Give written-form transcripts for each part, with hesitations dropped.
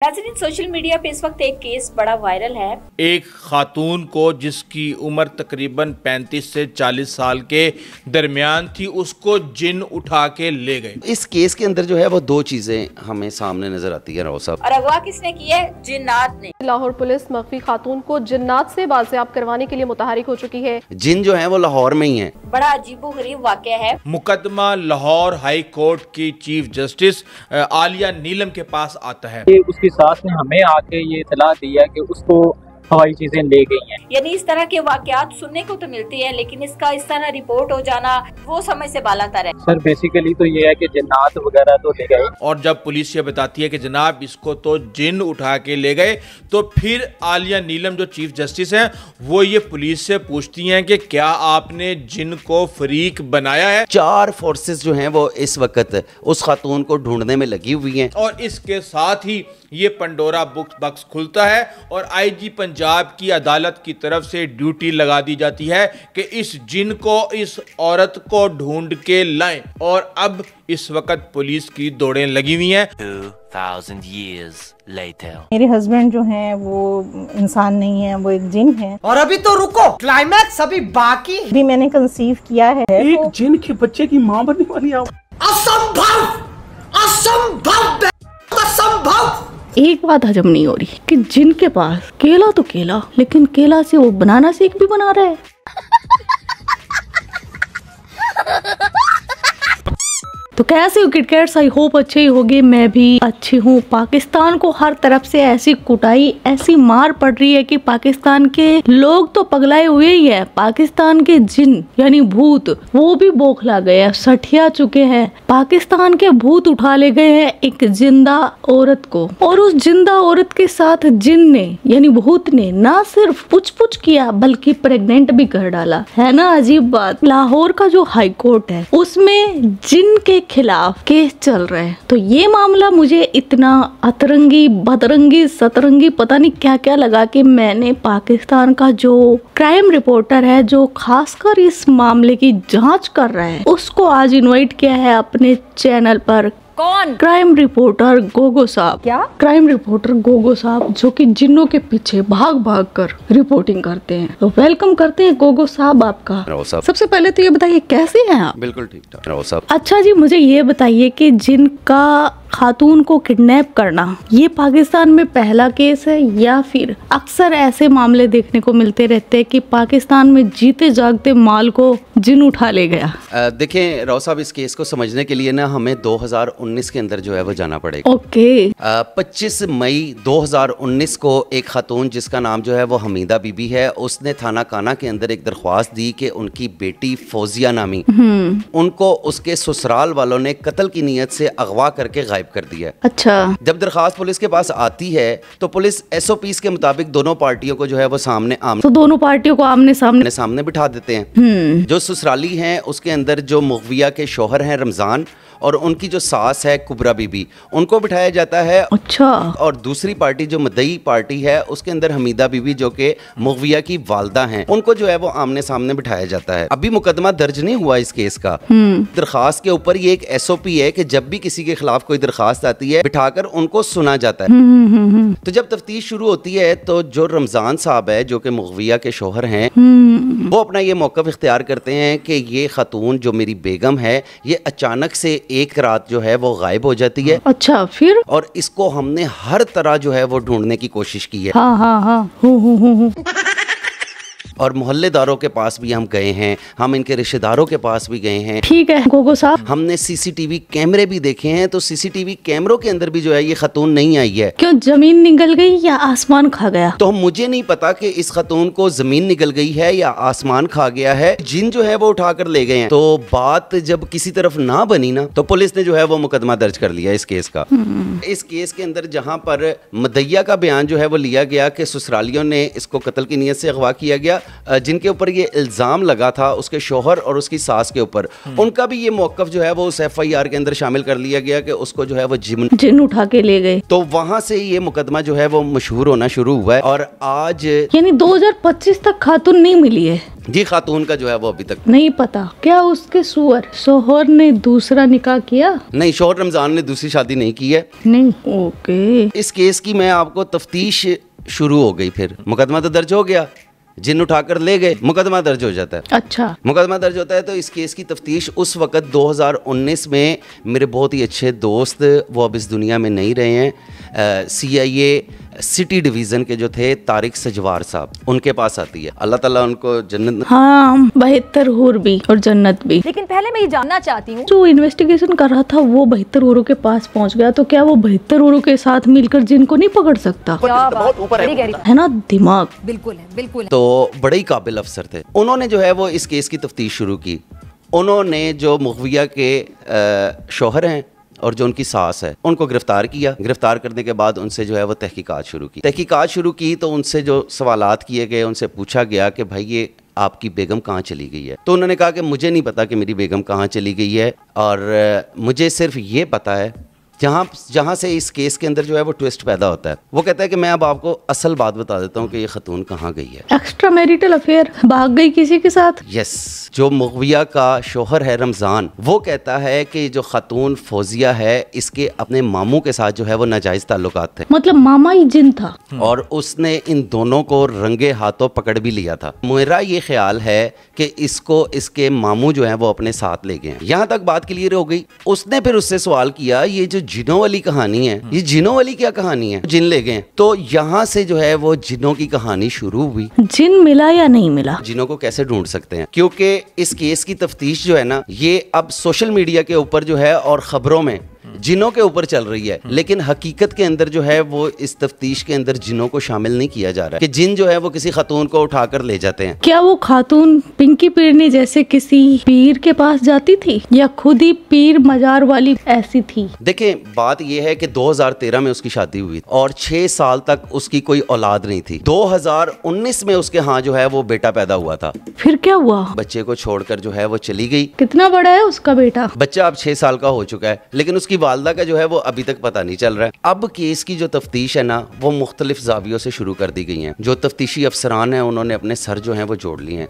नाज़रीन, social media पे इस वक्त एक केस बड़ा वायरल है। एक खातून को जिसकी उम्र तकरीबन 35 से 40 साल के दरमियान थी, उसको जिन उठा के ले गए। इस केस के अंदर जो है वो दो चीजें हमें सामने नजर आती है राव साहब। और अगवा किसने किया है? जिन्नात ने। लाहौर पुलिस मख्फी खातून को जिन्नात से बाजियाब करवाने के लिए मुतहरिक हो चुकी है। जिन जो है वो लाहौर में ही है। बड़ा अजीबो गरीब वाकया है। मुकदमा लाहौर हाई कोर्ट की चीफ जस्टिस आलिया नीलम के पास आता है। उसकी सास ने हमें आके ये इतला दिया कि उसको हवाई चीजें ले गई हैं। यानी इस तरह के वाकयात सुनने को तो मिलते हैं, लेकिन इसका इस तरह रिपोर्ट हो जाना वो समझ से बालातर है। सर बेसिकली तो ये है कि जिन्नात वगैरह तो ले गए। और जब पुलिस ये बताती है कि जनाब इसको तो जिन उठा के ले गए, तो फिर आलिया नीलम जो चीफ जस्टिस हैं वो ये पुलिस से पूछती हैं कि क्या आपने जिन को फरीक बनाया है। 4 फोर्सेस जो हैं वो इस वक्त उस खातून को ढूंढने में लगी हुई हैं। और इसके साथ ही ये पंडोरा बक्स खुलता है और आईजी पंजाब की अदालत की तरफ से ड्यूटी लगा दी जाती है कि इस जिन को, इस औरत को ढूंढ के लाएं। और अब इस वक्त पुलिस की दौड़ें लगी हुई हैं। 2000 years later. मेरे हस्बैंड जो हैं वो इंसान नहीं है, वो एक जिन है। और अभी तो रुको, क्लाइमैक्स अभी बाकी। अभी मैंने कंसीव किया है। एक जिन के बच्चे की माँ बनने वाली आप। असंभव, असंभव, असंभव। एक बात हजम नहीं हो रही कि जिन के पास केला तो केला, लेकिन केला से वो बनाना शेक भी बना रहा है। तो कैसे हो किटकैट्स? आई होप अच्छे ही होगे, मैं भी अच्छी हूँ। पाकिस्तान को हर तरफ से ऐसी कुटाई, ऐसी मार पड़ रही है कि पाकिस्तान के लोग तो पगलाए हुए ही है। पाकिस्तान के जिन यानी भूत वो भी बौखला गए हैं, सठिया चुके हैं। पाकिस्तान के भूत उठा ले गए हैं एक जिंदा औरत को, और उस जिंदा औरत के साथ जिन ने यानी भूत ने ना सिर्फ पुछ किया बल्कि प्रेग्नेंट भी कर डाला। है ना अजीब बात। लाहौर का जो हाई कोर्ट है उसमें जिन के खिलाफ केस चल रहे हैं। तो ये मामला मुझे इतना अतरंगी, बदरंगी, सतरंगी, पता नहीं क्या क्या लगा कि मैंने पाकिस्तान का जो क्राइम रिपोर्टर है, जो खासकर इस मामले की जांच कर रहा है, उसको आज इनवाइट किया है अपने चैनल पर। कौन? क्राइम रिपोर्टर गोगो साहब। क्या? क्राइम रिपोर्टर गोगो साहब, जो कि जिन्नों के पीछे भाग कर रिपोर्टिंग करते हैं। तो वेलकम करते हैं गोगो साहब आपका। राव साहब, सबसे पहले तो ये बताइए कैसे हैं आप? बिल्कुल ठीक ठाक राव साहब। अच्छा जी, मुझे ये बताइए कि जिनका खातून को किडनैप करना ये पाकिस्तान में पहला केस है, या फिर अक्सर ऐसे मामले देखने को मिलते रहते हैं कि पाकिस्तान में जीते जागते माल को जिन उठा ले गया? देखें राव साहब, इस केस को समझने के लिए ना हमें 2019 के अंदर जो है वो जाना पड़ेगा। ओके। 25 मई 2019 को एक खातून जिसका नाम जो है वो हमीदा बीबी है, उसने थाना काना के अंदर एक दरख्वास्त दी कि उनकी बेटी फौजिया नामी, उनको उसके ससुराल वालों ने कत्ल की नीयत से अगवा करके गायब कर दिया। अच्छा। जब दरखास्त पुलिस के पास आती है तो पुलिस SOPs के मुताबिक दोनों पार्टियों को जो है वो तो दोनों पार्टियों को आमने सामने बिठा देते हैं। जो ससुराली हैं उसके अंदर जो मुगविया के शौहर हैं रमजान, और उनकी जो सास है कुबरा बीबी, उनको बिठाया जाता है। अच्छा। और दूसरी पार्टी जो मदई पार्टी है उसके अंदर हमीदा बीबी जो कि मुगविया की वालदा हैं, उनको जो है वो आमने सामने बिठाया जाता है। अभी मुकदमा दर्ज नहीं हुआ इस केस का। दरखास्त के ऊपर ये एक SOP है कि जब भी किसी के खिलाफ कोई दरखास्त आती है बिठाकर उनको सुना जाता है। तो जब तफ्तीश शुरू होती है तो जो रमजान साहब है जो कि मुगविया के शौहर हैं, वो अपना ये मौक़िफ़ इख्तियार करते हैं कि ये खातून जो मेरी बेगम है ये अचानक से एक रात जो है वो गायब हो जाती है। अच्छा, फिर? और इसको हमने हर तरह जो है वो ढूंढने की कोशिश की है। हाँ। और मोहल्लेदारों के पास भी हम गए हैं, हम इनके रिश्तेदारों के पास भी गए हैं। ठीक है गोगो साहब। हमने CCTV कैमरे भी देखे हैं, तो CCTV कैमरों के अंदर भी जो है ये खातून नहीं आई है। क्यों, जमीन निगल गई या आसमान खा गया? तो मुझे नहीं पता कि इस खातून को जमीन निगल गई है या आसमान खा गया है। जिन जो है वो उठा कर ले गए हैं। तो बात जब किसी तरफ ना बनी ना, तो पुलिस ने जो है वो मुकदमा दर्ज कर लिया इस केस का। इस केस के अंदर जहाँ पर मदैया का बयान जो है वो लिया गया कि ससुरालियों ने इसको कत्ल की नीयत से अगवा किया गया, जिनके ऊपर ये इल्ज़ाम लगा था उसके शौहर और उसकी सास के ऊपर, उनका भी ये मौक़िफ़ जो है वो उस FIR के अंदर शामिल कर लिया गया कि उसको जो है वो जिन उठा के ले गए। तो वहाँ से ये मुकदमा जो है वो मशहूर होना शुरू हुआ है। और आज यानी 2025 तक खातून नहीं मिली है। जी खातून का जो है वो अभी तक नहीं पता। क्या उसके शोहर ने दूसरा निकाह किया? नहीं, शोहर रमजान ने दूसरी शादी नहीं की है। नहीं, ओके। इस केस की मैं आपको तफ्तीश शुरू हो गई, फिर मुकदमा तो दर्ज हो गया, जिन उठाकर ले गए, मुकदमा दर्ज हो जाता है। अच्छा, मुकदमा दर्ज होता है तो इस केस की तफ्तीश उस वक़्त 2019 में मेरे बहुत ही अच्छे दोस्त, वो अब इस दुनिया में नहीं रहे हैं, CIA सिटी डिवीज़न के जो थे तारिक सजवार साहब, उनके पास आती है। अल्लाह ताला उनको जन्नत, हाँ, 72 हूर भी और जन्नत भी। लेकिन पहले मैं ये जानना चाहती हूँ, जो इन्वेस्टिगेशन कर रहा था वो 72 हूरों के पास पहुँच गया, तो क्या वो 72 हूरों के साथ मिलकर जिनको नहीं पकड़ सकता? बहुत ऊपर है ना दिमाग। बिल्कुल है, बिल्कुल है। तो बड़े ही काबिल अफसर थे। उन्होंने जो है वो इस केस की तफ्तीश शुरू की। उन्होंने जो मुग़विया के शौहर हैं और जो उनकी सास है, उनको गिरफ्तार किया। गिरफ्तार करने के बाद उनसे जो है वो तहकीकात शुरू की। तो उनसे जो सवालात किए गए, उनसे पूछा गया कि भाई ये आपकी बेगम कहाँ चली गई है? तो उन्होंने कहा कि मुझे नहीं पता कि मेरी बेगम कहाँ चली गई है, और मुझे सिर्फ ये पता है, जहाँ से इस केस के अंदर जो है वो ट्विस्ट पैदा होता है। वो कहता है कि मैं अब आपको असल बात बता देता हूँ कि ये खतून कहाँ गई है। एक्स्ट्रा मैरिटल अफेयर, भाग गई किसी के साथ। यस, जो मुग़विया का शोहर है रमज़ान, वो कहता है कि जो खतून फौजिया है, इसके अपने मामू के साथ जो है वो नाजायज़ ताल्लुकात थे। मतलब मामा ही जिन था, और उसने इन दोनों को रंगे हाथों पकड़ भी लिया था। मेरा ये ख्याल है कि इसको इसके मामू जो है वो अपने साथ ले गए। यहाँ तक बात क्लियर हो गई। उसने फिर उससे सवाल किया, ये जो जिनों वाली कहानी है, ये जिनों वाली क्या कहानी है? जिन ले गए। तो यहाँ से जो है वो जिनों की कहानी शुरू हुई। जिन मिला या नहीं मिला? जिनों को कैसे ढूंढ सकते हैं, क्योंकि इस केस की तफ्तीश जो है ना, ये अब सोशल मीडिया के ऊपर जो है और खबरों में जिनों के ऊपर चल रही है, लेकिन हकीकत के अंदर जो है वो इस तफ्तीश के अंदर जिनों को शामिल नहीं किया जा रहा है कि जिन जो है वो किसी खातून को उठाकर ले जाते हैं। क्या वो खातून पिंकी पीरनी जैसे किसी पीर के पास जाती थी, या खुद ही पीर मजार वाली ऐसी थी? देखें, बात यह है कि 2013 में उसकी शादी हुई और 6 साल तक उसकी कोई औलाद नहीं थी। 2019 में उसके यहाँ जो है वो बेटा पैदा हुआ था। फिर क्या हुआ? बच्चे को छोड़कर जो है वो चली गई। कितना बड़ा है उसका बेटा? बच्चा अब 6 साल का हो चुका है, लेकिन उसकी वालदा का जो है वो अभी तक पता नहीं चल रहा है। अब केस की जो तफ्तीश है ना, वो मुख्तलिफ जावियों से शुरू कर दी गई है। जो तफ्तीशी अफसरान हैं, उन्होंने अपने सर जो हैं वो जोड़ लिए हैं।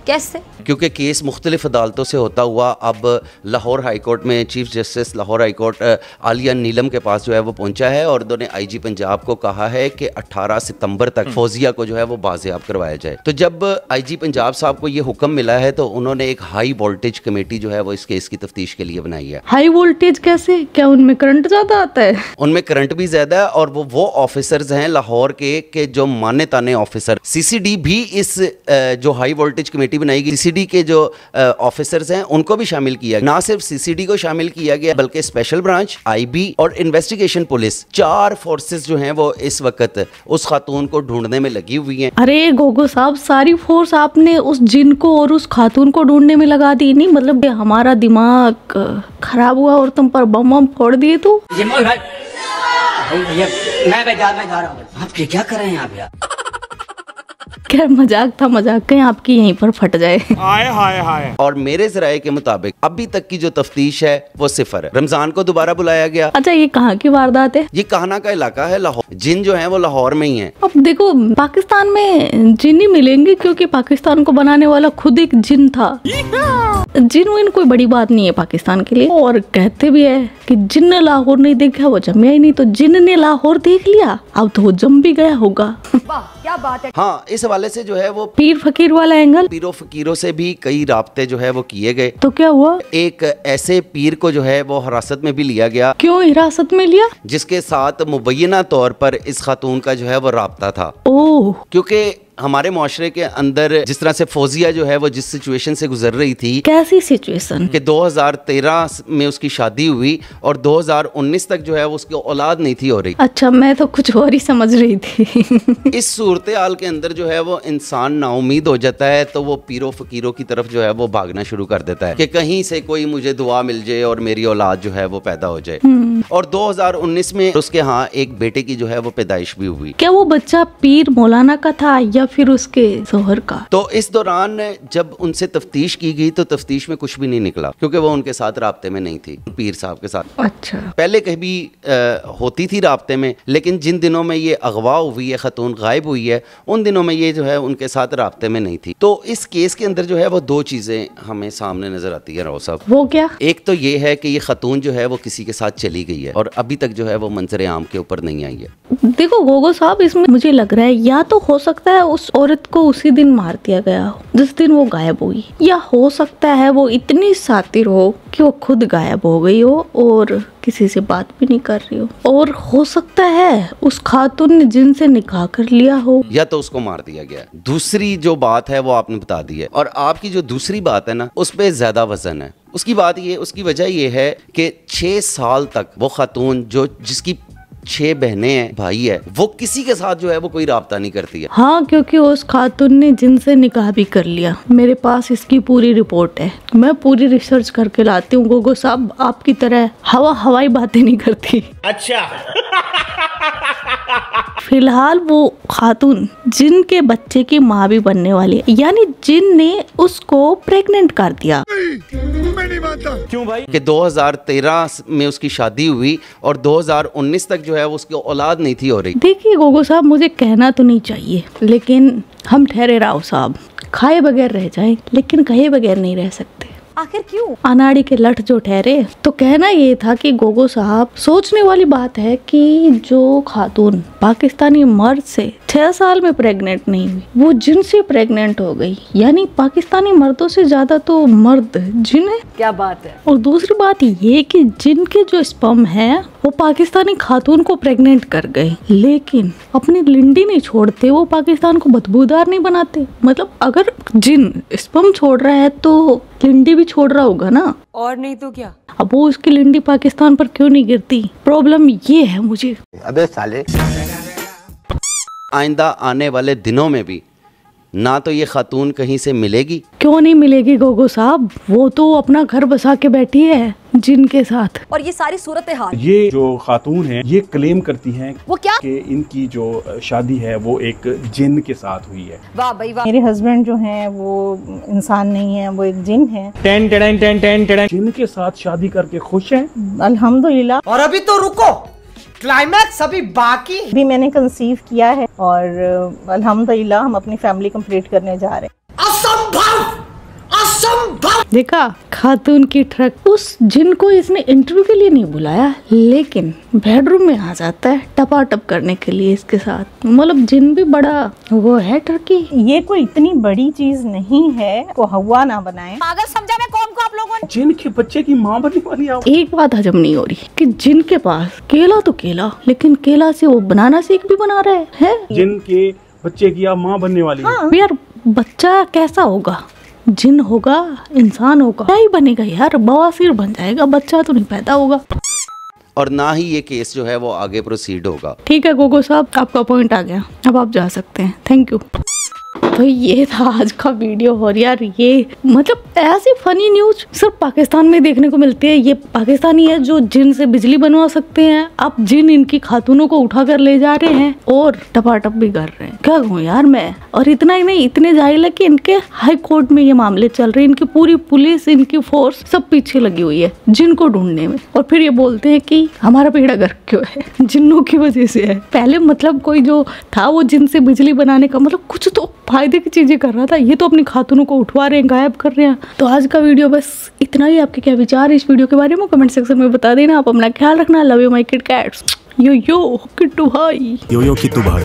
कैसे? क्योंकि केस मुख्तलिफ अदालतों से होता हुआ अब लाहौर हाई कोर्ट में chief justice Lahore high court Aliya Neelam के पास जो है वो पहुंचा है, और उन्होंने IG पंजाब को कहा है कि 18 सितंबर तक फौजिया को जो है वो बाजियाब करवाया जाए। तो जब IG पंजाब साहब को ये हुक्म मिला है, तो उन्होंने एक हाई वोल्टेज कमेटी जो है वो इस केस की तफ्तीश के लिए बनाई है। हाई वोल्टेज कैसे? क्या उनमें करंट ज्यादा आता है? उनमें करंट भी ज्यादा है, और वो ऑफिसर्स हैं लाहौर के जो माने ताने ऑफिसर। CCD भी इस जो हाई वोल्टेज कमेटी बनाई गई, CCD के जो ऑफिसर्स हैं उनको भी शामिल किया। ना सिर्फ CCD को शामिल किया गया, बल्कि स्पेशल ब्रांच, IB और इन्वेस्टिगेशन पुलिस, 4 फोर्सेस जो हैं वो इस वक्त उस खातून को ढूंढने में लगी हुई हैं। अरे गोगो साहब, सारी फोर्स आपने उस जिन को और उस खातून को ढूंढने में लगा दी? नहीं मतलब हमारा दिमाग खराब हुआ और तुम पर बम बम फोड़ दिए? तो मैं जा रहा हूँ। आप क्या कर रहे हैं आप यार? क्या मजाक था, मजाक कहीं आपकी यहीं पर फट जाए। हाय हाय हाय। और मेरे ज़राए के मुताबिक अभी तक की जो तफ्तीश है वो सिफर है। रमजान को दोबारा बुलाया गया। अच्छा, ये कहाँ की वारदात है? ये काहना का इलाका है, लाहौर। जिन जो है वो लाहौर में ही है। अब देखो, पाकिस्तान में जिन ही मिलेंगे, क्योंकि पाकिस्तान को बनाने वाला खुद एक जिन था। जिन कोई बड़ी बात नहीं है पाकिस्तान के लिए, और कहते भी है कि जिन ने लाहौर नहीं देखा वो जमिया ही नहीं, तो जिन ने लाहौर देख लिया, अब तो वो जम भी गया होगा। क्या बात है। हाँ, इस हवाले से जो है वो पीर फकीर वाला एंगल, पीरों फकीरों से भी कई राब्ते जो है वो किए गए। तो क्या हुआ? एक ऐसे पीर को जो है वो हिरासत में भी लिया गया। क्यों हिरासत में लिया? जिसके साथ मुबैना तौर पर इस खातून का जो है वो राब्ता था। ओह, क्योंकि हमारे माशरे के अंदर जिस तरह से फौजिया जो है वो जिस सिचुएशन से गुजर रही थी। कैसी सिचुएशन? कि 2013 में उसकी शादी हुई और 2019 तक जो है वो उसकी औलाद नहीं थी हो रही। अच्छा, मैं तो कुछ और ही समझ रही थी। इस सूरत हाल के अंदर जो है वो इंसान नाउमीद हो जाता है, तो वो पीरों फकीरों की तरफ जो है वो भागना शुरू कर देता है कि कहीं से कोई मुझे दुआ मिल जाए और मेरी औलाद जो है वो पैदा हो जाए। और 2019 में उसके यहाँ एक बेटे की जो है वो पैदाइश भी हुई। क्या वो बच्चा पीर मौलाना का था या फिर उसके शोहर का? तो इस दौरान जब उनसे तफ्तीश की गई तो तफ्तीश में कुछ भी नहीं निकला, क्योंकि वो उनके साथ राब्ते में नहीं थी, पीर साहब के साथ। अच्छा, पहले कभी होती थी राब्ते में, लेकिन जिन दिनों में ये अगवा हुई है, खतून गायब हुई है, उन दिनों में ये जो है उनके साथ राब्ते में नहीं थी। तो इस केस के अंदर जो है वो दो चीज़ें हमें सामने नजर आती है राव साहब। वो क्या? एक तो ये है कि ये खतून जो है वो किसी के साथ चली गई है और अभी तक जो है वो मंजर आम के ऊपर नहीं आई है। देखो गोगो साहब, इसमें मुझे लग रहा है या तो हो सकता है उस औरत को उसी दिन मार दिया गया हो जिस दिन वो गायब हुई, या हो सकता है वो इतनी सातिर हो कि वो खुद गायब हो गई हो और किसी से बात भी नहीं कर रही हो, और हो सकता है उस खातून ने जिनसे निकाह कर लिया हो, या तो उसको मार दिया गया। दूसरी जो बात है वो आपने बता दी है, और आपकी जो दूसरी बात है ना उस पे ज्यादा वजन है। उसकी वजह ये है कि 6 साल तक वो खातून जिसकी 6 बहनें हैं, भाई है, वो किसी के साथ जो है वो कोई राब्ता नहीं करती है। हाँ, क्योंकि उस खातून ने जिनसे निकाह भी कर लिया। मेरे पास इसकी पूरी रिपोर्ट है, मैं पूरी रिसर्च करके लाती हूँ। गोगो साहब आपकी तरह हवाई बातें नहीं करती। अच्छा। फिलहाल वो खातून जिन के बच्चे की माँ भी बनने वाली है, यानी जिन ने उसको प्रेग्नेंट कर दिया। मैं नहीं मानता। क्यों भाई? कि 2013 में उसकी शादी हुई और 2019 तक जो है वो उसकी औलाद नहीं थी हो रही। देखिए गोगो साहब, मुझे कहना तो नहीं चाहिए, लेकिन हम ठहरे राव साहब, खाए बगैर रह जाए लेकिन कहे बगैर नहीं रह सकते। आखिर क्यों? अनाड़ी के लठ जो ठहरे। तो कहना ये था कि गोगो साहब, सोचने वाली बात है कि जो खातून पाकिस्तानी मर्द से 6 साल में प्रेग्नेंट नहीं हुई, वो जिन से प्रेग्नेंट हो गई, यानी पाकिस्तानी मर्दों से ज्यादा तो मर्द जिन है। क्या बात है। और दूसरी बात ये कि जिनके जो स्पर्म है वो पाकिस्तानी खातून को प्रेग्नेंट कर गए, लेकिन अपनी लिंडी नहीं छोड़ते, वो पाकिस्तान को बदबूदार नहीं बनाते। मतलब अगर जिन स्पर्म छोड़ रहा है तो लिंडी भी छोड़ रहा होगा ना, और नहीं तो क्या। अब वो उसकी लिंडी पाकिस्तान पर क्यों नहीं गिरती? प्रॉब्लम ये है मुझे। अबे साले, आइंदा आने वाले दिनों में भी ना तो ये खातून कहीं से मिलेगी। क्यों नहीं मिलेगी गोगो साहब? वो तो अपना घर बसा के बैठी है जिन के साथ। और ये सारी सूरत हाल, ये जो खातून है ये क्लेम करती हैं वो क्या कि इनकी जो शादी है वो एक जिन के साथ हुई है। वाह भाई वाह। मेरे हस्बैंड जो हैं वो इंसान नहीं है, वो एक जिन है। जिन के साथ शादी करके खुश हैं? अल्हम्दुलिल्लाह। और अभी तो रुको, क्लाइमैक्स अभी बाकी। भी मैंने कंसीव किया है और अल्हम्दुलिल्लाह हम अपनी फैमिली कंप्लीट करने जा रहे हैं। देखा खातून की ट्रक। उस जिन को इसने इंटरव्यू के लिए नहीं बुलाया, लेकिन बेडरूम में आ जाता है टपाटप करने के लिए इसके साथ। मतलब जिन भी बड़ा वो है टर्की। ये कोई इतनी बड़ी चीज नहीं है को हवा ना बनाए। पागल समझा मैं कौन को आप लोगों ने? जिन के बच्चे की माँ बनने वाली आप। एक बात हजम नहीं हो रही कि जिन के पास केला तो केला, लेकिन केला से वो बनाना शेक भी बना रहे हैं। जिन के बच्चे की आप माँ बनने वाली है। यार बच्चा कैसा होगा? जिन होगा, इंसान होगा, क्या ही बनेगा यार? बवासीर बन जाएगा, बच्चा तो नहीं पैदा होगा। और ना ही ये केस जो है वो आगे प्रोसीड होगा। ठीक है गोगो साहब, आपका पॉइंट आ गया, अब आप जा सकते हैं। Thank you. तो ये था आज का वीडियो। और यार ये मतलब ऐसी फनी न्यूज सिर्फ पाकिस्तान में देखने को मिलती है। ये पाकिस्तानी है जो जिन से बिजली बनवा सकते हैं, अब जिन इनकी खातूनों को उठा कर ले जा रहे हैं और टपाटप भी कर रहे हैं। क्या कहूँ यार मैं। और इतना ही नहीं, इतने जाहिल है कि इनके हाई कोर्ट में ये मामले चल रहे हैं। इनकी पूरी पुलिस, इनकी फोर्स सब पीछे लगी हुई है जिन को ढूंढने में। और फिर ये बोलते हैं कि हमारा बेड़ा गर्क क्यों है? जिन्नों की वजह से है। पहले मतलब कोई जो था वो जिन से बिजली बनाने का मतलब कुछ तो फायदे की चीजें कर रहा था, ये तो अपनी खातूनों को उठवा रहे हैं, गायब कर रहे हैं। तो आज का वीडियो बस इतना ही। आपके क्या विचार इस वीडियो के बारे में कमेंट सेक्शन में बता देना। आप अपना ख्याल रखना। Love you my kit cats. Yo Kittu भाई। यो किट्टू भाई।